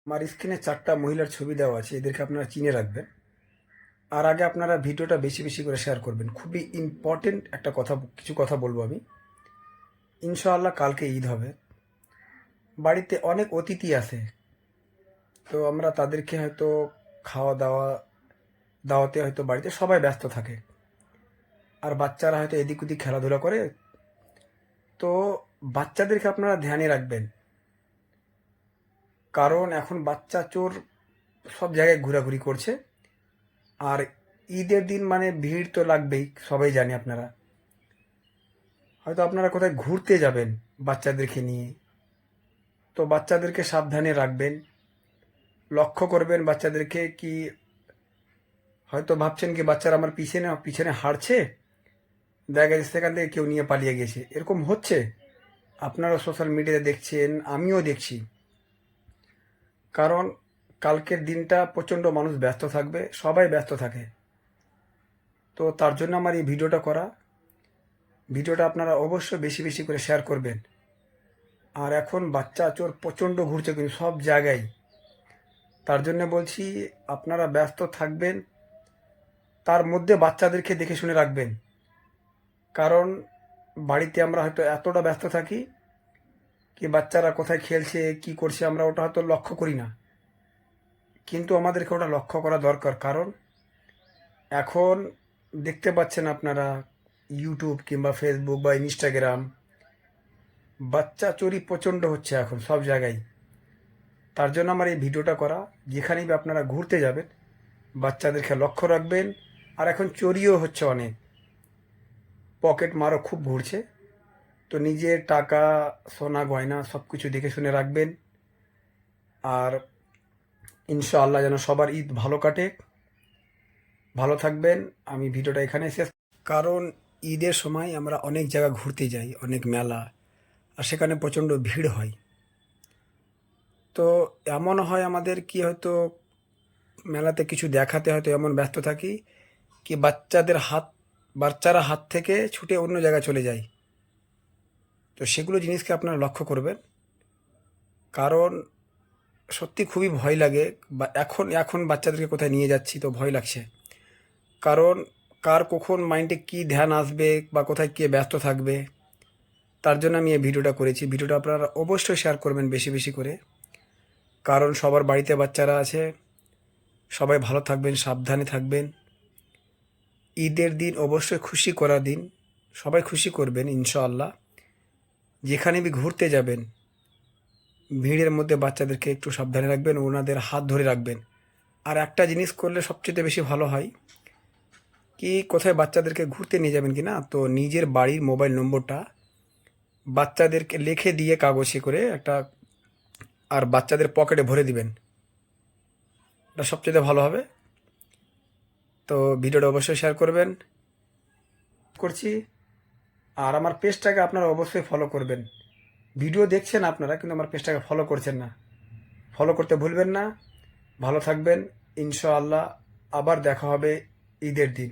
আমার স্ক্রিনে 4টা মহিলার ছবি দেওয়া আছে, এদেরকে আপনারা চিনে রাখবেন। আর আগে আপনারা ভিডিওটা বেশি বেশি করে শেয়ার করবেন। খুবই ইম্পর্টেন্ট একটা কথা, কিছু কথা বলবো আমি। ইনশাআল্লাহ কালকে ঈদ হবে, বাড়িতে অনেক অতিথি আসে, তো আমরা তাদেরকে হয়তো খাওয়া দাওয়া দাওয়াতে হয়তো বাড়িতে সবাই ব্যস্ত থাকে, আর বাচ্চারা হয়তো এদিক ওদিক খেলাধুলা করে। তো বাচ্চাদেরকে আপনারা ধ্যানে রাখবেন, কারণ এখন বাচ্চা চোর সব জায়গায় ঘোরাঘুরি করছে। আর ঈদের দিন মানে ভিড় তো লাগবেই, সবাই জানে। আপনারা হয়তো আপনারা কোথায় ঘুরতে যাবেন বাচ্চাদেরকে নিয়ে, তো বাচ্চাদেরকে সাবধানে রাখবেন, লক্ষ্য করবেন বাচ্চাদেরকে। কি হয়তো ভাবছেন কি বাচ্চারা আমার পিছনে পিছনে হাঁটছে, দেখা যাচ্ছে সেখান থেকে কেউ নিয়ে পালিয়ে গেছে, এরকম হচ্ছে। আপনারা সোশ্যাল মিডিয়াতে দেখছেন, আমিও দেখছি। কারণ কালকের দিনটা প্রচণ্ড মানুষ ব্যস্ত থাকবে, সবাই ব্যস্ত থাকে। তো তার জন্য আমার এই ভিডিওটা করা। ভিডিওটা আপনারা অবশ্যই বেশি বেশি করে শেয়ার করবেন। আর এখন বাচ্চা চোর প্রচণ্ড ঘুরছে কিন্তু সব জায়গায়। তার জন্য বলছি আপনারা ব্যস্ত থাকবেন, তার মধ্যে বাচ্চাদেরকে দেখে শুনে রাখবেন। কারণ বাড়িতে আমরা হয়তো এতটা ব্যস্ত থাকি কি বাচ্চারা কোথায় খেলছে কি করছে আমরা ওটা হয়তো লক্ষ্য করি না, কিন্তু আমাদেরকে ওটা লক্ষ্য করা দরকার। কারণ এখন দেখতে পাচ্ছেন আপনারা ইউটিউব কিংবা ফেসবুক বা ইনস্টাগ্রাম, বাচ্চা চুরি প্রচণ্ড হচ্ছে এখন সব জায়গায়। তার জন্য আমার এই ভিডিওটা করা। যেখানেই বা আপনারা ঘুরতে যাবেন বাচ্চাদেরকে লক্ষ্য রাখবেন। আর এখন চুরিও হচ্ছে অনেক, পকেট মারও খুব ঘুরছে। তো নিজের টাকা সোনা গয়না সব কিছু দেখে শুনে রাখবেন। আর ইনশাআল্লাহ যেন সবার ঈদ ভালো কাটে। ভালো থাকবেন। আমি ভিডিওটা এখানে শেষ। কারণ ঈদের সময় আমরা অনেক জায়গা ঘুরতে যাই, অনেক মেলা, আর সেখানে প্রচণ্ড ভিড় হয়। তো এমন হয় আমাদের কি হয়তো মেলাতে কিছু দেখাতে হয়তো এমন ব্যস্ত থাকি কি বাচ্চারা হাত থেকে ছুটে অন্য জায়গায় চলে যায়। তো সেগুলো জিনিসকে আপনারা লক্ষ্য করবেন। কারণ সত্যি খুবই ভয় লাগে। বা এখন এখন বাচ্চাদেরকে কোথায় নিয়ে যাচ্ছি তো ভয় লাগছে। কারণ কার কখন মাইন্ডে কি ধ্যান আসবে বা কোথায় কে ব্যস্ত থাকবে। তার জন্য আমি এই ভিডিওটা করেছি। ভিডিওটা আপনারা অবশ্যই শেয়ার করবেন বেশি বেশি করে। কারণ সবার বাড়িতে বাচ্চারা আছে, সবাই ভালো থাকবেন, সাবধানে থাকবেন। ঈদের দিন অবশ্যই খুশি করার দিন, সবাই খুশি করবেন ইনশাআল্লাহ। যেখানে বি ঘুরতে যাবেন ভিড়ের মধ্যে বাচ্চাদেরকে একটু সাবধানে রাখবেন, ওনাদের হাত ধরে রাখবেন। আর একটা জিনিস করলে সবচেয়ে বেশি ভালো হয় কি, কোথায় বাচ্চাদেরকে ঘুরতে নিয়ে যাবেন কি না, তো নিজের বাড়ির মোবাইল নম্বরটা বাচ্চাদেরকে লিখে দিয়ে কাগজে করে একটা, আর বাচ্চাদের পকেটে ভরে দিবেন, এটা সবচেয়ে ভালো হবে। তো ভিডিওটা অবশ্যই শেয়ার করবেন করছি। আর আমার পেজটাকে আপনারা অবশ্যই ফলো করবেন। ভিডিও দেখছেন আপনারা কিন্তু আমার পেজটাকে ফলো করছেন না, ফলো করতে ভুলবেন না। ভালো থাকবেন ইনশাআল্লাহ। আবার দেখা হবে ঈদের দিন।